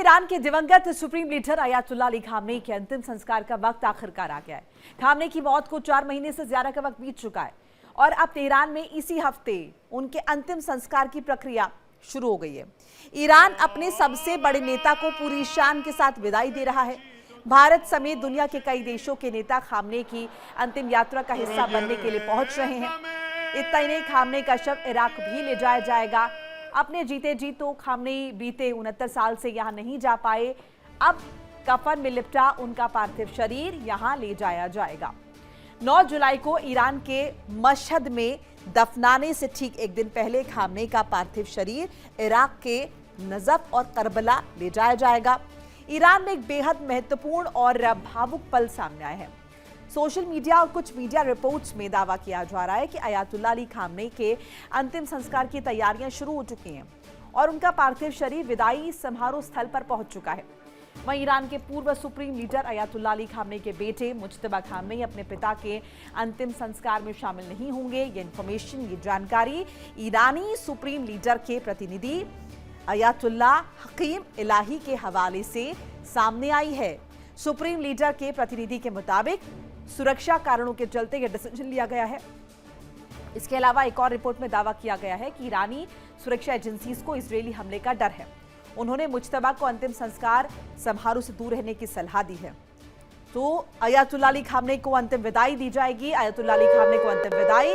Iran के दिवंगत supreme leader Ayatollah Ali Khamenei के अंतिम संस्कार का वक्त आखिरकार आ गया है। खामनेई की मौत को 4 महीने से ज्यादा का वक्त बीत चुका है और अब तेहरान में इसी हफ्ते उनके अंतिम संस्कार की प्रक्रिया शुरू हो गई है। ईरान अपने सबसे बड़े नेता को पूरी शान के साथ विदाई दे रहा है। भारत समेत दुनिया के कई देशों के नेता खामनेई की अंतिम यात्रा का हिस्सा बनने के लिए पहुंच रहे हैं। इतना ही नहीं, खामनेई का शव इराक भी ले जाया जाएगा। अपने जीते जी तो खामनेई बीते 69 साल से यहां नहीं जा पाए। अब कफन में लिपटा उनका पार्थिव शरीर यहां ले जाया जाएगा। 9 जुलाई को ईरान के मशहद में दफनाने से ठीक एक दिन पहले खामनेई का पार्थिव शरीर इराक के नजफ और करबला ले जाया जाएगा। ईरान में एक बेहद महत्वपूर्ण और भावुक पल सामने आए हैं। सोशल मीडिया और कुछ मीडिया रिपोर्ट्स में दावा किया जा रहा है कि अयातुल्ला अली खामनेई के अंतिम संस्कार की तैयारियां शुरू हो चुकी हैं और उनका पार्थिव शरीर विदाई समारोह स्थल पर पहुंच चुका है। वहीं ईरान के पूर्व supreme leader Ayatollah Ali Khamenei के बेटे मुज्तबा खामनेई अपने पिता के अंतिम संस्कार में शामिल नहीं होंगे। ये इंफॉर्मेशन, ये जानकारी ईरानी सुप्रीम लीडर के प्रतिनिधि अयातुल्ला हकीम इलाही के हवाले से सामने आई है। सुप्रीम लीडर के प्रतिनिधि के मुताबिक सुरक्षा कारणों के चलते यह डिसीजन लिया गया है। इसके अलावा एक और रिपोर्ट में दावा किया गया है कि ईरानी सुरक्षा एजेंसीज को इजरायली हमले का डर है। उन्होंने मुज्तबा को अंतिम संस्कार समारोह से दूर रहने की सलाह दी है। तो अयातुल्ला अली खामनेई को अंतिम विदाई दी जाएगी। अयातुल्ला अली खामनेई को अंतिम विदाई।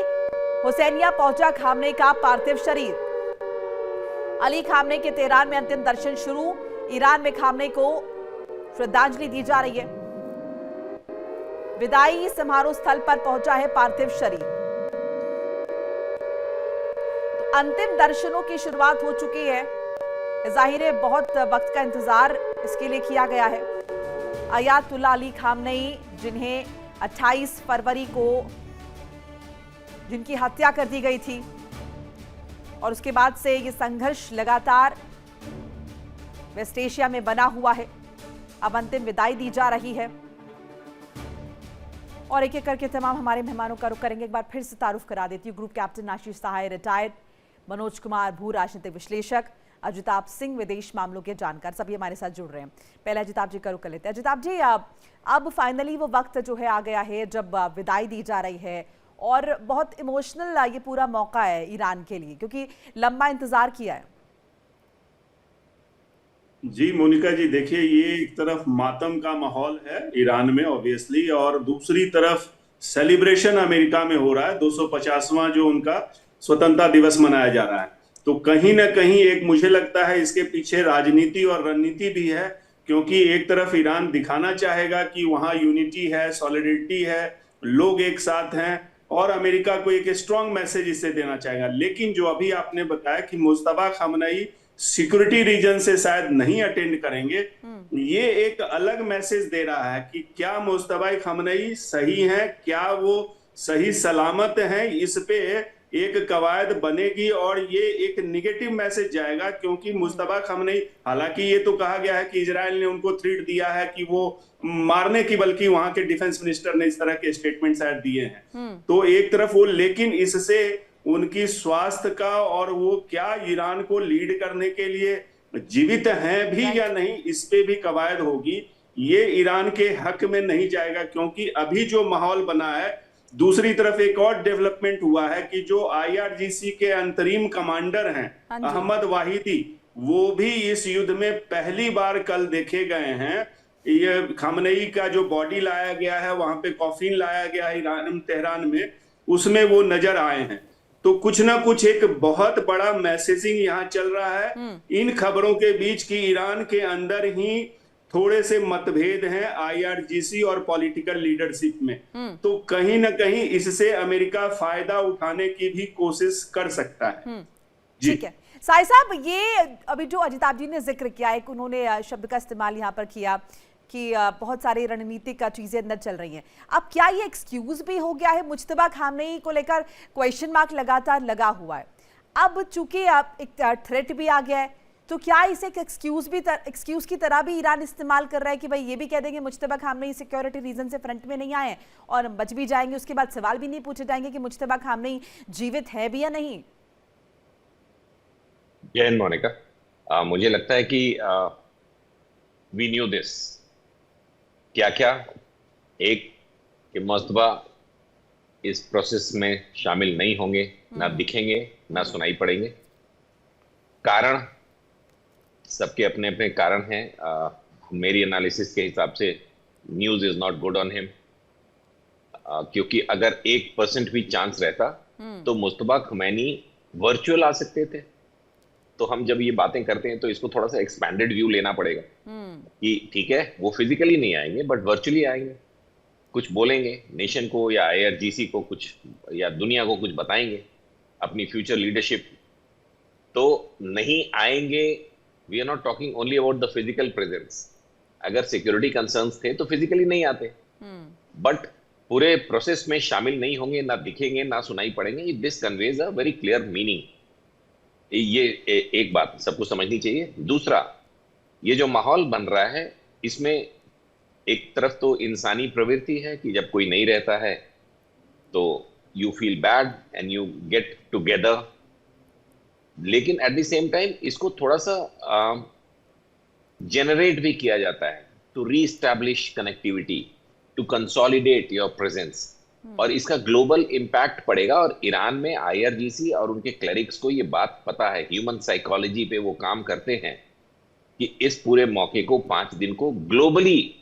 हुसैनिया पहुंचा खामनेई का पार्थिव शरीर। अली खामनेई के तेहरान में अंतिम दर्शन शुरू। ईरान में खामनेई को श्रद्धांजलि दी जा रही है। विदाई समारोह स्थल पर पहुंचा है पार्थिव शरीर। तो अंतिम दर्शनों की शुरुआत हो चुकी है। जाहिर है बहुत वक्त का इंतजार इसके लिए किया गया है। अयातुल्ला अली खामनेई जिन्हें 28 फरवरी को जिनकी हत्या कर दी गई थी और उसके बाद से ये संघर्ष लगातार वेस्ट एशिया में बना हुआ है। अब अंतिम विदाई दी जा रही है और एक एक करके तमाम हमारे मेहमानों का रुख करेंगे। एक बार फिर से तारुफ करा देती हूँ। ग्रुप कैप्टन आशीष सहाय रिटायर्ड, मनोज कुमार भू राजनीतिक विश्लेषक, अजिताभ सिंह विदेश मामलों के जानकार, सभी हमारे साथ जुड़ रहे हैं। पहले अजिताभ जी का रुख कर लेते हैं। अजिताभ जी, अब फाइनली वो वक्त जो है आ गया है जब विदाई दी जा रही है और बहुत इमोशनल ये पूरा मौका है ईरान के लिए, क्योंकि लंबा इंतजार किया है। जी मोनिका जी, देखिए ये एक तरफ मातम का माहौल है ईरान में ऑब्वियसली, और दूसरी तरफ सेलिब्रेशन अमेरिका में हो रहा है। 250वां जो उनका स्वतंत्रता दिवस मनाया जा रहा है। तो कहीं ना कहीं एक मुझे लगता है इसके पीछे राजनीति और रणनीति भी है, क्योंकि एक तरफ ईरान दिखाना चाहेगा कि वहां यूनिटी है, सॉलिडरिटी है, लोग एक साथ हैं, और अमेरिका को एक स्ट्रॉन्ग मैसेज इससे देना चाहेगा। लेकिन जो अभी आपने बताया कि मुज्तबा खामनेई सिक्योरिटी रीजन से शायद नहीं अटेंड करेंगे, ये एक अलग मैसेज दे रहा है कि क्या मुज्तबा खामनेई सही हैं, क्या वो सही सलामत हैं। इस पे एक कवायद बनेगी और ये एक निगेटिव मैसेज जाएगा, क्योंकि मुज्तबा खामनेई, हालांकि ये तो कहा गया है कि इजराइल ने उनको थ्रेट दिया है कि वो मारने की, बल्कि वहां के डिफेंस मिनिस्टर ने इस तरह के स्टेटमेंट शायद दिए हैं। तो एक तरफ वो, लेकिन इससे उनकी स्वास्थ्य का और वो क्या ईरान को लीड करने के लिए जीवित हैं भी या नहीं, इस पे भी कवायद होगी। ये ईरान के हक में नहीं जाएगा, क्योंकि अभी जो माहौल बना है। दूसरी तरफ एक और डेवलपमेंट हुआ है कि जो IRGC के अंतरिम कमांडर हैं अहमद वाहिदी, वो भी इस युद्ध में पहली बार कल देखे गए हैं। ये खामनेई का जो बॉडी लाया गया है, वहां पे कॉफिन लाया गया है ईरान तेहरान में, उसमें वो नजर आए हैं। तो कुछ ना कुछ एक बहुत बड़ा मैसेजिंग यहाँ चल रहा है इन खबरों के बीच कि ईरान के अंदर ही थोड़े से मतभेद हैं IRGC और पॉलिटिकल लीडरशिप में। तो कहीं ना कहीं इससे अमेरिका फायदा उठाने की भी कोशिश कर सकता है। ठीक है साई साहब, ये अभी जो अजिताभ जी ने जिक्र किया, एक उन्होंने शब्द का इस्तेमाल यहाँ पर किया कि बहुत सारी रणनीतिक चीजें अंदर चल रही हैं। अब क्या ये एक्सक्यूज भी हो गया है? मुज्तबा खामनेई को लेकर क्वेश्चन मार्क लगातार लगा हुआ है। अब चूंकि एक थ्रेट भी आ गया है, तो क्या इसे एक एक्सक्यूज की तरह भी ईरान इस्तेमाल कर रहा है कि भाई ये भी कह देंगे मुज्तबा खामनेई सिक्योरिटी रीजन से फ्रंट में नहीं आए और बच भी जाएंगे, उसके बाद सवाल भी नहीं पूछे जाएंगे कि मुज्तबा खामनेई जीवित है भी या नहीं? जय हिंद मोनिका, मुझे लगता है कि वी न्यू दिस। क्या क्या? एक, कि मुस्तफा इस प्रोसेस में शामिल नहीं होंगे, ना दिखेंगे, ना सुनाई पड़ेंगे। कारण, सबके अपने अपने कारण हैं। मेरी एनालिसिस के हिसाब से news is not good on him, क्योंकि अगर 1% भी चांस रहता तो मुस्तफा खमैनी वर्चुअल आ सकते थे। तो हम जब ये बातें करते हैं तो इसको थोड़ा सा एक्सपैंडेड व्यू लेना पड़ेगा कि ठीक है वो फिजिकली नहीं आएंगे बट वर्चुअली आएंगे, कुछ बोलेंगे नेशन को या आईआरजीसी को कुछ, या दुनिया को कुछ बताएंगे अपनी फ्यूचर लीडरशिप। तो नहीं आएंगे, we are not talking only about the physical presence. अगर सिक्योरिटी कंसर्न्स थे तो फिजिकली नहीं आते, बट पूरे प्रोसेस में शामिल नहीं होंगे, ना दिखेंगे, ना सुनाई पड़ेंगे। This conveys a very clear meaning. ये एक बात सबको समझनी चाहिए। दूसरा, ये जो माहौल बन रहा है इसमें एक तरफ तो इंसानी प्रवृत्ति है कि जब कोई नहीं रहता है तो you feel bad and you get together, लेकिन एट द सेम टाइम इसको थोड़ा सा जनरेट भी किया जाता है to reestablish connectivity, to consolidate your presence. और इसका ग्लोबल इंपैक्ट पड़ेगा। और ईरान में आईआरजीसी और उनके क्लरिक्स को ये बात पता है, ह्यूमन साइकोलॉजी पे वो काम करते हैं कि इस पूरे मौके को 5 दिन को ग्लोबली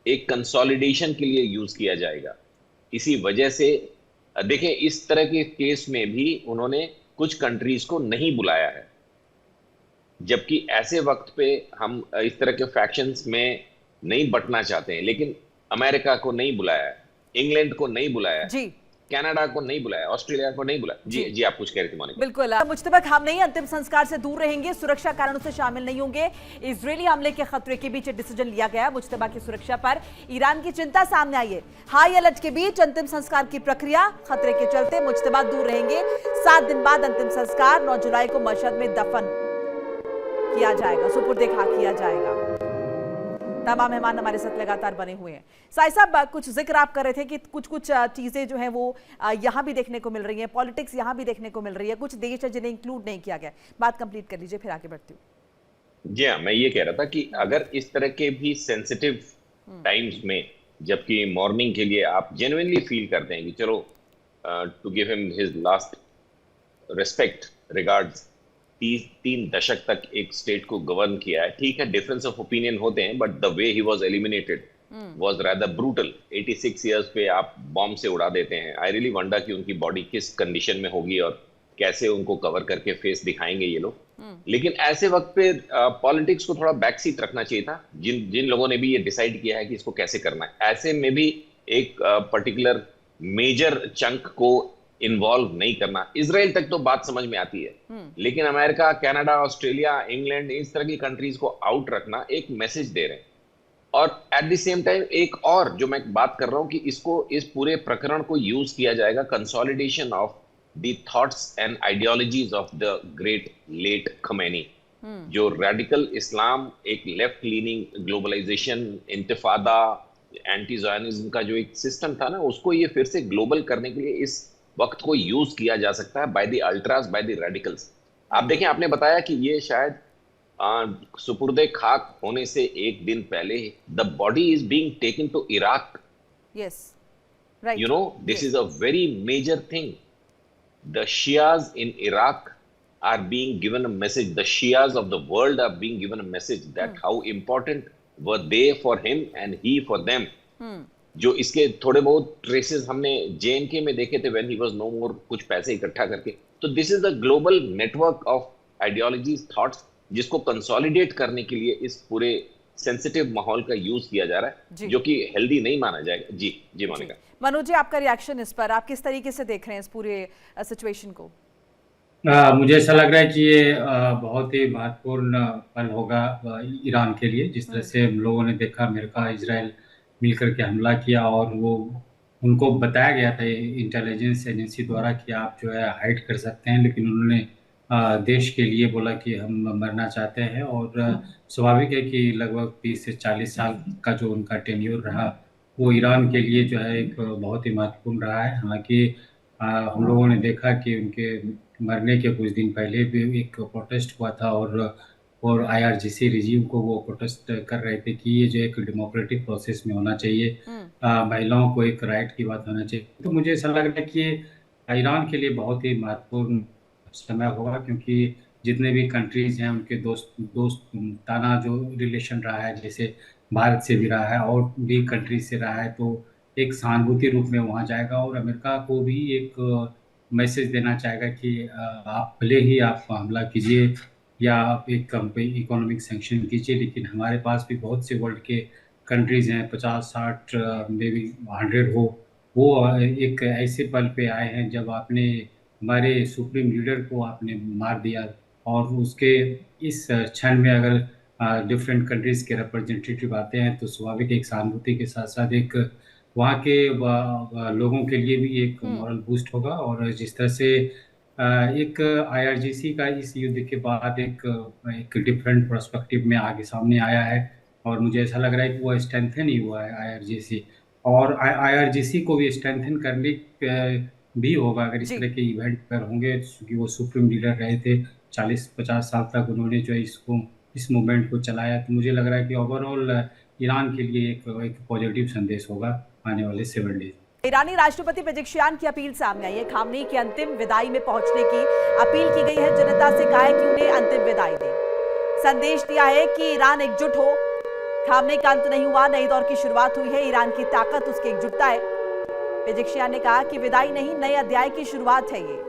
एक कंसोलिडेशन के लिए यूज किया जाएगा। इसी वजह से देखें, इस तरह के केस में भी उन्होंने कुछ कंट्रीज को नहीं बुलाया है, जबकि ऐसे वक्त पे हम इस तरह के फैक्शंस में नहीं बंटना चाहते हैं। लेकिन अमेरिका को नहीं बुलाया है, इंग्लैंड को नहीं बुलाया, जी, कनाडा को नहीं बुलाया, ऑस्ट्रेलिया को नहीं बुलाया। जी जी, आप कुछ कह रहे थे मोनिका। बिल्कुल। मुज्तबा खामनेई अंतिम संस्कार से दूर रहेंगे, सुरक्षा कारणों से शामिल नहीं होंगे। इजरायली हमले के खतरे के बीच डिसीजन लिया गया मुज्तबा की सुरक्षा पर। ईरान की चिंता सामने आई है। हाई अलर्ट के बीच अंतिम संस्कार की प्रक्रिया, खतरे के चलते मुज्तबा दूर रहेंगे। 7 दिन बाद अंतिम संस्कार 9 जुलाई को मशहद में दफन किया जाएगा, सुपुर्दे खाक किया जाएगा। तमाम मेहमान हमारे साथ लगातार बने हुए हैं। साई साहब, कुछ जिक्र आप कर रहे थे कि कुछ चीजें जो हैं वो यहाँ भी देखने को मिल रही हैं, पॉलिटिक्स यहाँ भी देखने को मिल रही है, कुछ देश है जिन्हें इंक्लूड नहीं किया गया। बात कंप्लीट कर लीजिए, फिर आगे बढ़ती हूँ। जी हाँ, मैं ये कह रहा था कि अगर इस तरह के भी सेंसिटिव टाइम्स में, जबकि मॉर्निंग के लिए आप जेन्युइनली फील करते हैं कि चलो to give him his last respect, regards, 3 दशक तक एक स्टेट को गवर्न किया है। ठीक है, डिफरेंस ऑफ ओपिनियन होते हैं, but the way he was eliminated was rather brutal. 86 years पे आप बॉम्ब से उड़ा देते हैं। आई रियली वंडर कि उनकी बॉडी किस कंडीशन में होगी और कैसे उनको कवर करके फेस दिखाएंगे ये लोग। लेकिन ऐसे वक्त पे पॉलिटिक्स को थोड़ा बैक सीट रखना चाहिए था। जिन लोगों ने भी ये डिसाइड किया है कि इसको कैसे करना है, ऐसे में भी एक पर्टिकुलर मेजर चंक को इन्वॉल्व नहीं करना। इजराइल तक तो बात समझ में आती है, लेकिन अमेरिका, कनाडा, ऑस्ट्रेलिया, इंग्लैंड, इस तरह की कंट्रीज को आउट रखना एक मैसेज दे रहे हैं। और एट द सेम टाइम एक और जो मैं बात कर रहा हूं कि इसको, इस पूरे प्रकरण को यूज किया जाएगा consolidation of the thoughts and ideologies of the great late Khamenei. जो रेडिकल इस्लाम, एक लेफ्ट लीनिंग ग्लोबलाइजेशन, इंतिफादा, एंटी ज़ायनिज्म का जो एक सिस्टम था ना, उसको ये फिर से ग्लोबल करने के लिए इस वक्त को यूज किया जा सकता है by the altars, by the radicals. आप देखें, आपने बताया कि ये शायद सुपुर्दे खाक होने से एक दिन पहले the body is being taken to Iraq. Yes, right. You know, this is a very major thing. The Shias in Iraq are being given a message, the Shias of the world are being given a message that how important were they for him and he for them. जो इसके थोड़े बहुत traces हमने JNK में देखे थे when he was no more, कुछ पैसे इकट्ठा करके। तो this is the global network of ideologies, thoughts, जिसको कंसोलिडेट करने के लिए इस पूरे सेंसिटिव माहौल का यूज किया जा रहा है, जो कि हेल्दी नहीं माना जाएगा। जी जी मोनिका। मनोज जी, आपका रिएक्शन इस पर, आप किस तरीके से देख रहे हैं इस पूरे सिचुएशन को? मुझे ऐसा लग रहा है कि ये बहुत ही महत्वपूर्ण पल होगा ईरान के लिए। जिस तरह से हम लोगों ने देखा, अमेरिका, इजराइल मिलकर के हमला किया और वो उनको बताया गया था इंटेलिजेंस एजेंसी द्वारा कि आप जो है हाइड कर सकते हैं, लेकिन उन्होंने देश के लिए बोला कि हम मरना चाहते हैं। और स्वाभाविक है कि लगभग 30 से 40 साल का जो उनका टेन्योर रहा वो ईरान के लिए जो है एक बहुत ही महत्वपूर्ण रहा है। हालांकि हम लोगों ने देखा कि उनके मरने के कुछ दिन पहले भी एक प्रोटेस्ट हुआ था और और IRGC रिजीम को वो प्रोटेस्ट कर रहे थे कि ये जो एक डेमोक्रेटिक प्रोसेस में होना चाहिए, महिलाओं को एक राइट की बात होना चाहिए। तो मुझे ऐसा लग रहा है कि ये ईरान के लिए बहुत ही महत्वपूर्ण समय होगा, क्योंकि जितने भी कंट्रीज हैं उनके दोस्ताना जो रिलेशन रहा है, जैसे भारत से भी रहा है और भी कंट्रीज से रहा है, तो एक सहानुभूति रूप में वहाँ जाएगा और अमेरिका को भी एक मैसेज देना चाहेगा कि आप भले ही आप हमला कीजिए या आप एक इकोनॉमिक सैंक्शन कीजिए, लेकिन हमारे पास भी बहुत से वर्ल्ड के कंट्रीज हैं, 50-60 मे बी 100 हो, वो एक ऐसे पल पे आए हैं जब आपने हमारे सुप्रीम लीडर को आपने मार दिया, और उसके इस क्षण में अगर डिफरेंट कंट्रीज के रिप्रेजेंटेटिव आते हैं तो स्वाभाविक एक सहानुभूति के साथ साथ एक वहाँ के लोगों के लिए भी एक मॉरल बूस्ट होगा। और जिस तरह से एक IRGC का इस युद्ध के बाद एक डिफरेंट पर्सपेक्टिव में आगे सामने आया है, और मुझे ऐसा लग रहा है कि वो स्ट्रेंथन ही हुआ है IRGC, और IRGC को भी स्ट्रेंथन करने भी होगा अगर इस तरह के इवेंट पर होंगे, क्योंकि वो सुप्रीम लीडर रहे थे 40-50 साल तक, उन्होंने जो इस मूवमेंट को चलाया। तो मुझे लग रहा है कि ओवरऑल ईरान के लिए एक पॉजिटिव संदेश होगा आने वाले 7 डेज। ईरानी राष्ट्रपति पेजेश्कियान की अपील सामने आई है। खामनेई की अंतिम विदाई में पहुंचने की अपील की गई है। जनता से कहा है कि उन्हें अंतिम विदाई दे। संदेश दिया है कि ईरान एकजुट हो। खामनेई का अंत नहीं हुआ, नई दौर की शुरुआत हुई है। ईरान की ताकत उसकी एकजुटता है। पेजेश्कियान ने कहा कि विदाई नहीं, नए अध्याय की शुरुआत है ये।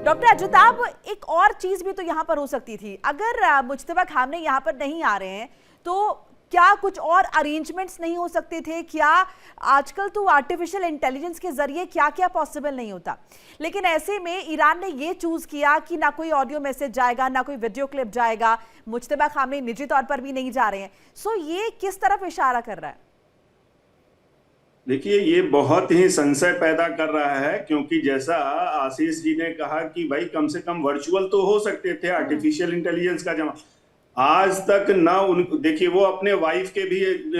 डॉक्टर अजताब, एक और चीज भी तो यहाँ पर हो सकती थी। अगर मुज्तबा खामनेई यहाँ पर नहीं आ रहे हैं तो क्या कुछ और अरेंजमेंट्स नहीं हो सकते थे? क्या आजकल तो आर्टिफिशियल इंटेलिजेंस के जरिए क्या क्या पॉसिबल नहीं होता, लेकिन ऐसे में ईरान ने ये चूज किया कि ना कोई ऑडियो मैसेज जाएगा, ना कोई वीडियो क्लिप जाएगा। मुज्तबा खामनेई निजी तौर पर भी नहीं जा रहे हैं। सो ये किस तरफ इशारा कर रहा है? देखिए, ये बहुत ही संशय पैदा कर रहा है, क्योंकि जैसा आशीष जी ने कहा कि भाई कम से कम वर्चुअल तो हो सकते थे, आर्टिफिशियल इंटेलिजेंस का जमाना। आज तक ना उन देखिए, वो अपने वाइफ के भी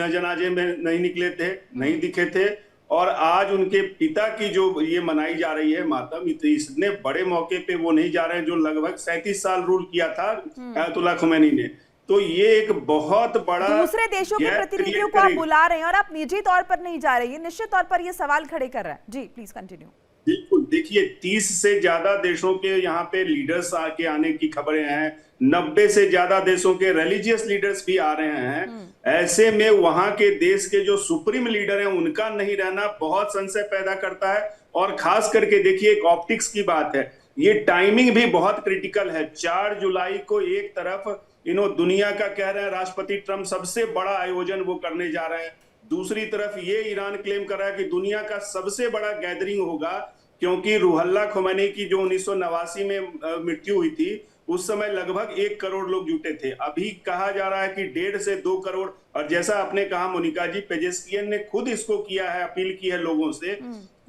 जनाजे में नहीं निकले थे, नहीं दिखे थे, और आज उनके पिता की जो ये मनाई जा रही है मातम, इतने बड़े मौके पे वो नहीं जा रहे हैं जो लगभग 37 साल रूल किया था अयतुल्लाह खुमैनी ने। तो ये एक बहुत बड़ा दूसरे देशों के प्रतिनिधियों को आप बुला रहे हैं और आप निजी तौर पर नहीं जा रहे हैं, निश्चित तौर पर ये सवाल खड़े कर रहा है। जी प्लीज कंटिन्यू। बिल्कुल, देखिए 30 से ज्यादा देशों के यहाँ पे लीडर्स आने की खबरें हैं। 90 से ज्यादा देशों के रिलीजियस लीडर्स भी आ रहे हैं। ऐसे में वहां के देश के जो सुप्रीम लीडर हैं उनका नहीं रहना बहुत संशय पैदा करता है। और खास करके देखिए, एक ऑप्टिक्स की बात है, ये टाइमिंग भी बहुत क्रिटिकल है। 4 जुलाई को एक तरफ दुनिया का कह रहे हैं राष्ट्रपति ट्रंप सबसे बड़ा आयोजन वो करने जा रहे हैं, दूसरी तरफ ये ईरान क्लेम कर रहा है कि दुनिया का सबसे बड़ा गैदरिंग होगा, क्योंकि रूहुल्लाह खुमैनी की जो 1989 में मृत्यु हुई थी उस समय लगभग 1 करोड़ लोग जुटे थे। अभी कहा जा रहा है कि 1.5 से 2 करोड़। और जैसा आपने कहा मोनिका जी, पेजेश्कियान ने खुद इसको किया है, अपील की है लोगों से।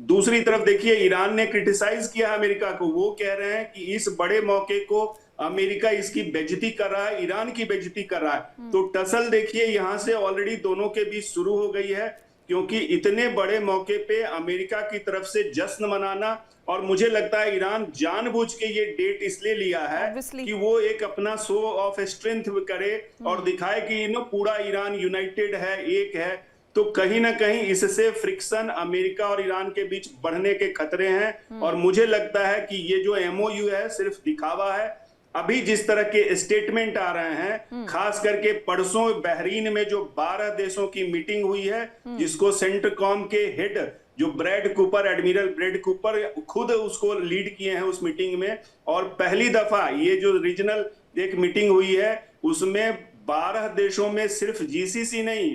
दूसरी तरफ देखिए, ईरान ने क्रिटिसाइज किया है अमेरिका को। वो कह रहे हैं कि इस बड़े मौके को अमेरिका इसकी बेइज्जती कर रहा है, ईरान की बेइज्जती कर रहा है। तो टसल देखिए यहाँ से ऑलरेडी दोनों के बीच शुरू हो गई है, क्योंकि इतने बड़े मौके पे अमेरिका की तरफ से जश्न मनाना, और मुझे लगता है ईरान जानबूझ के ये डेट इसलिए लिया है कि वो एक अपना शो ऑफ स्ट्रेंथ करे और दिखाए कि पूरा ईरान यूनाइटेड है, एक है। तो कहीं ना कहीं इससे फ्रिक्शन अमेरिका और ईरान के बीच बढ़ने के खतरे हैं। और मुझे लगता है कि ये जो MOU है सिर्फ दिखावा है। अभी जिस तरह के स्टेटमेंट आ रहे हैं, खास करके परसों बहरीन में जो 12 देशों की मीटिंग हुई है, जिसको सेंट्रकॉम के हेड जो Brad Cooper, admiral Brad Cooper खुद उसको लीड किए हैं उस मीटिंग में। और पहली दफा ये जो रीजनल एक मीटिंग हुई है उसमें 12 देशों में सिर्फ GCC नहीं,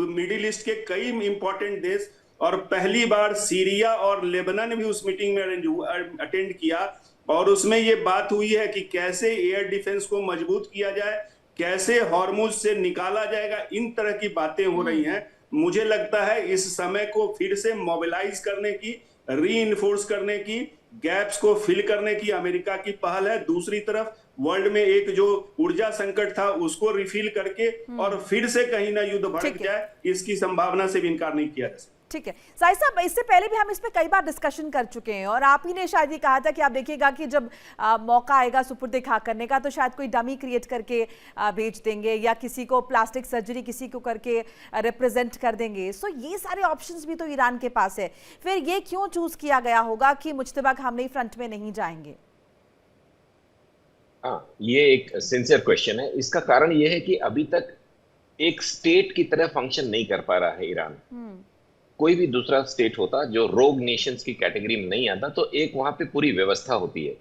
मिडिल ईस्ट के कई इंपॉर्टेंट देश, और पहली बार सीरिया और लेबनान भी उस मीटिंग में अटेंड किया। और उसमें ये बात हुई है कि कैसे एयर डिफेंस को मजबूत किया जाए, कैसे हॉर्मुज से निकाला जाएगा, इन तरह की बातें हो रही हैं। मुझे लगता है इस समय को फिर से मोबिलाइज करने की, रीइंफोर्स करने की, गैप्स को फिल करने की अमेरिका की पहल है। दूसरी तरफ वर्ल्ड में एक जो ऊर्जा संकट था उसको रिफिल करके और फिर से कहीं ना युद्ध भड़क जाए, इसकी संभावना से भी इनकार नहीं किया जा सकता। ठीक है साहिब साहब, इससे पहले भी हम इस पे कई बार डिस्कशन कर चुके हैं और आप ही ने शायद ये कहा था कि आप देखिएगा कि जब मौका आएगा सुपुर्द खा करने का तो शायद कोई डमी क्रिएट करके भेज देंगे या किसी को प्लास्टिक सर्जरी किसी को करके रिप्रेजेंट कर देंगे। सो ये सारे ऑप्शंस भी तो ईरान के पास है, फिर ये क्यों चूज किया गया होगा कि मुज्तबा खामनेई फ्रंट में नहीं जाएंगे? हाँ, ये एक सिंसियर क्वेश्चन है। इसका कारण ये है कि अभी तक एक स्टेट की तरह फंक्शन नहीं कर पा रहा है ईरान। कोई भी दूसरा स्टेट होता जो रोग नेशंस की कैटेगरी में नहीं आता तो एक वहां पे पूरी व्यवस्था होती है,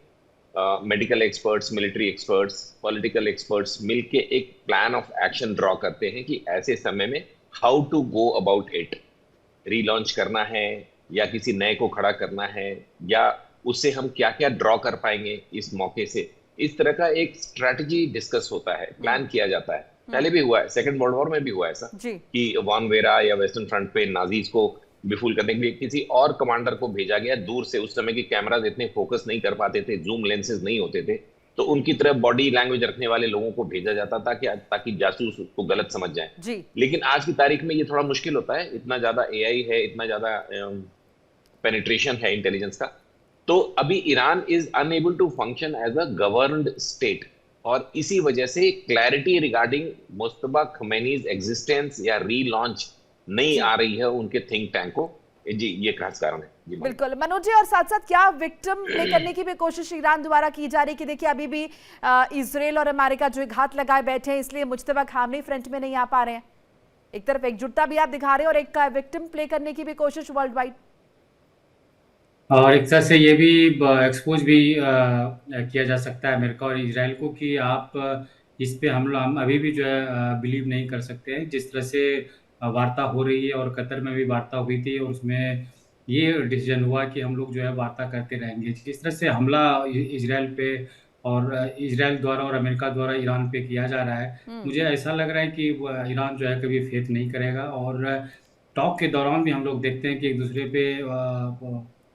medical experts, military experts, political experts मिलके एक प्लान ऑफ एक्शन ड्रॉ करते हैं कि ऐसे समय में how to go about it, relaunch करना है या किसी नए को खड़ा करना है या उससे हम क्या क्या ड्रॉ कर पाएंगे इस मौके से। इस तरह का एक स्ट्रैटेजी डिस्कस होता है, प्लान किया जाता है। पहले भी हुआ है, सेकंड वर्ल्ड वॉर में भी हुआ ऐसा कि वॉन वेरा या वेस्टर्न फ्रंट पे नाजीज को बिफूल करने के लिए किसी और कमांडर को भेजा गया दूर से। उस समय के कैमराज इतने फोकस नहीं कर पाते थे, जूम लेंसेज नहीं होते थे, तो उनकी तरफ बॉडी लैंग्वेज रखने वाले लोगों को भेजा जाता था ताकि जासूस उसको गलत समझ जाए। लेकिन आज की तारीख में ये थोड़ा मुश्किल होता है, इतना ज्यादा एआई है, इतना ज्यादा पेनिट्रेशन है इंटेलिजेंस का। तो अभी Iran is unable to function as a governed state और इसी वजह से clarity regarding Mojtaba Khamenei's existence या रीलॉन्च नहीं आ रही है उनके थिंक टैंक को। जी, ये खास कारण है। जी बिल्कुल मनोज जी, और साथ साथ क्या विक्टिम प्ले करने की भी कोशिश ईरान द्वारा की जा रही है कि देखिए अभी भी इजराइल और अमेरिका जो घात लगाए बैठे हैं, इसलिए मुज्तबा खामनेई फ्रंट में नहीं आ पा रहे हैं। एक तरफ एकजुटता भी आप दिखा रहे हैं और एक विक्टिम प्ले करने की भी कोशिश वर्ल्ड वाइड, और एक तरह से ये भी एक्सपोज भी किया जा सकता है अमेरिका और इजराइल को कि आप इस पे हम अभी भी जो है बिलीव नहीं कर सकते हैं। जिस तरह से वार्ता हो रही है और कतर में भी वार्ता हुई थी और उसमें ये डिसीजन हुआ कि हम लोग जो है वार्ता करते रहेंगे। जिस तरह से हमला इजराइल पे और इजराइल द्वारा और अमेरिका द्वारा ईरान पे किया जा रहा है, मुझे ऐसा लग रहा है कि ईरान जो है कभी फेथ नहीं करेगा। और टॉक के दौरान भी हम लोग देखते हैं कि एक दूसरे पे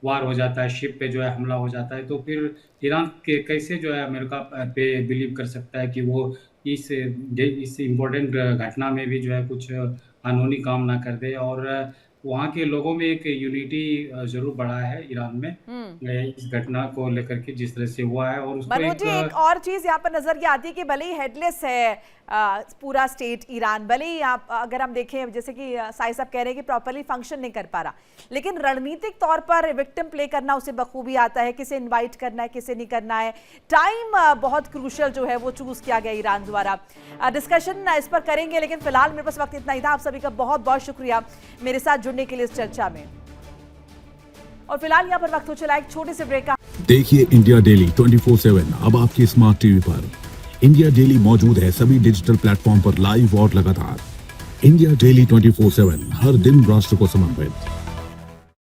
वार हो जाता है, शिप पे जो है हमला हो जाता है, तो फिर ईरान के कैसे जो है अमेरिका पे बिलीव कर सकता है कि वो इस इम्पोर्टेंट घटना में भी जो है कुछ अनहोनी काम ना कर दे। और वहाँ के लोगों में एक यूनिटी जरूर बढ़ा है ईरान में इस घटना को लेकर के जिस तरह से हुआ है। और उसको एक और चीज यहाँ पर नजर ये आती है कि भले ही हेडलेस है पूरा स्टेट ईरान, भले ही आप अगर हम देखें जैसे कि साई साहब कह रहे हैं कि प्रॉपर्ली फंक्शन नहीं कर पा रहा, लेकिन रणनीतिक तौर पर विक्टिम प्ले करना उसे बखूबी आता है, किसे इनवाइट करना है किसे नहीं करना है। टाइम बहुत क्रूशल जो है वो चूज किया गया ईरान द्वारा। डिस्कशन इस पर करेंगे, लेकिन फिलहाल मेरे पास वक्त इतना ही था। आप सभी का बहुत बहुत शुक्रिया मेरे साथ जुड़ने के लिए इस चर्चा में। और फिलहाल यहाँ पर वक्त हो चला एक छोटे से ब्रेक का। देखिए इंडिया डेली 24/7 अब आपके स्मार्ट टीवी पर। इंडिया डेली मौजूद है सभी डिजिटल प्लेटफॉर्म पर लाइव और लगातार। इंडिया डेली 24/7 हर दिन राष्ट्र को समर्पित।